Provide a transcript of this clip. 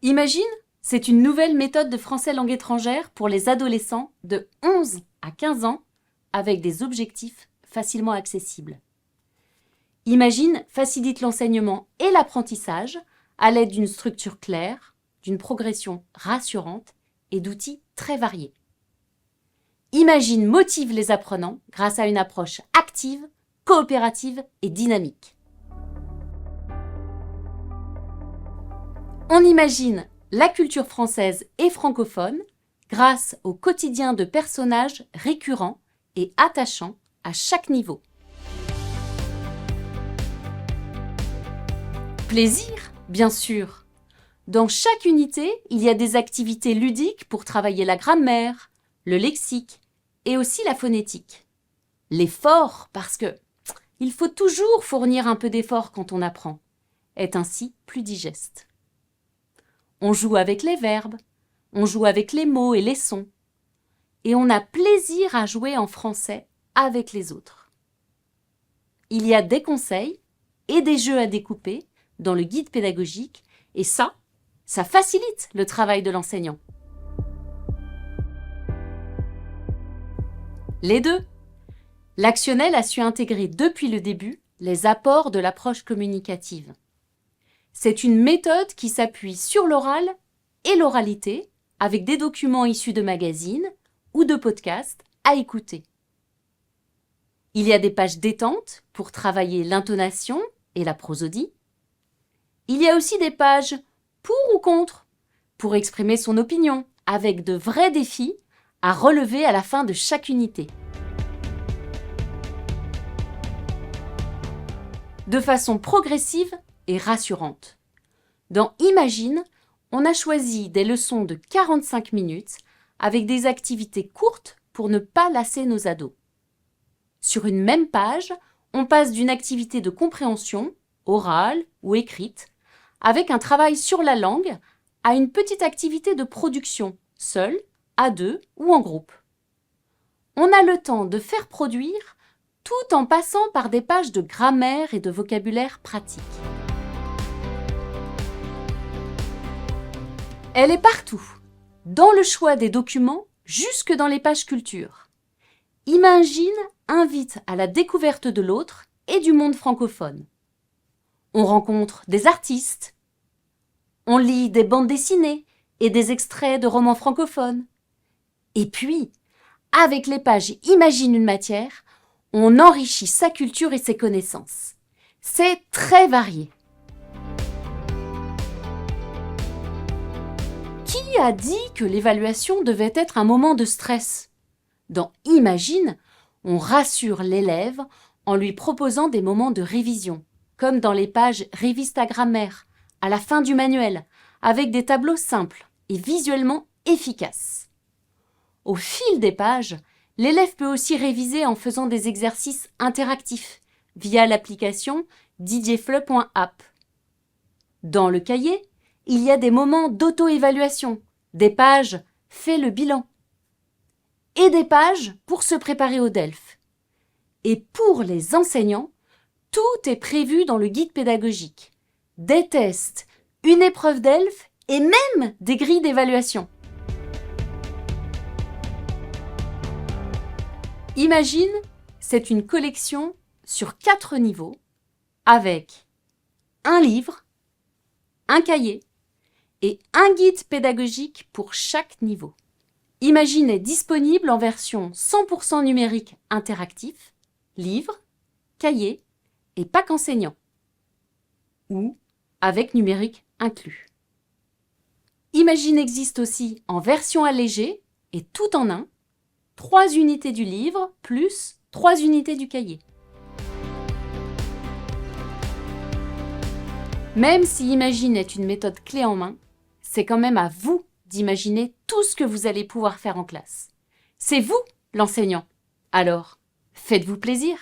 Imagine, c'est une nouvelle méthode de français langue étrangère pour les adolescents de 11 à 15 ans avec des objectifs facilement accessibles. Imagine facilite l'enseignement et l'apprentissage à l'aide d'une structure claire, d'une progression rassurante et d'outils très variés. Imagine motive les apprenants grâce à une approche active, coopérative et dynamique. On imagine la culture française et francophone grâce au quotidien de personnages récurrents et attachants à chaque niveau. Plaisir, bien sûr. Dans chaque unité, il y a des activités ludiques pour travailler la grammaire, le lexique et aussi la phonétique. L'effort, parce que il faut toujours fournir un peu d'effort quand on apprend, est ainsi plus digeste. On joue avec les verbes, on joue avec les mots et les sons, et on a plaisir à jouer en français avec les autres. Il y a des conseils et des jeux à découper dans le guide pédagogique, et ça facilite le travail de l'enseignant. Les deux. L'actionnel a su intégrer depuis le début les apports de l'approche communicative. C'est une méthode qui s'appuie sur l'oral et l'oralité avec des documents issus de magazines ou de podcasts à écouter. Il y a des pages détente pour travailler l'intonation et la prosodie. Il y a aussi des pages pour ou contre pour exprimer son opinion avec de vrais défis à relever à la fin de chaque unité. De façon progressive et rassurante. Dans Imagine, on a choisi des leçons de 45 minutes avec des activités courtes pour ne pas lasser nos ados. Sur une même page, on passe d'une activité de compréhension, orale ou écrite, avec un travail sur la langue, à une petite activité de production, seule, à deux ou en groupe. On a le temps de faire produire tout en passant par des pages de grammaire et de vocabulaire pratique. Elle est partout, dans le choix des documents jusque dans les pages culture. Imagine invite à la découverte de l'autre et du monde francophone. On rencontre des artistes, on lit des bandes dessinées et des extraits de romans francophones. Et puis, avec les pages Imagine une matière, on enrichit sa culture et ses connaissances. C'est très varié. Qui a dit que l'évaluation devait être un moment de stress? Dans Imagine, on rassure l'élève en lui proposant des moments de révision, comme dans les pages Révise ta grammaire, à la fin du manuel, avec des tableaux simples et visuellement efficaces. Au fil des pages, l'élève peut aussi réviser en faisant des exercices interactifs via l'application didierfleu.app. Dans le cahier, il y a des moments d'auto-évaluation, des pages « Fais le bilan » et des pages pour se préparer au DELF. Et pour les enseignants, tout est prévu dans le guide pédagogique. Des tests, une épreuve DELF et même des grilles d'évaluation. Imagine, c'est une collection sur 4 niveaux avec un livre, un cahier et un guide pédagogique pour chaque niveau. Imagine est disponible en version 100% numérique interactif, livre, cahier et pack enseignant, ou avec numérique inclus. Imagine existe aussi en version allégée et tout en un, 3 unités du livre plus 3 unités du cahier. Même si Imagine est une méthode clé en main, c'est quand même à vous d'imaginer tout ce que vous allez pouvoir faire en classe. C'est vous, l'enseignant. Alors, faites-vous plaisir!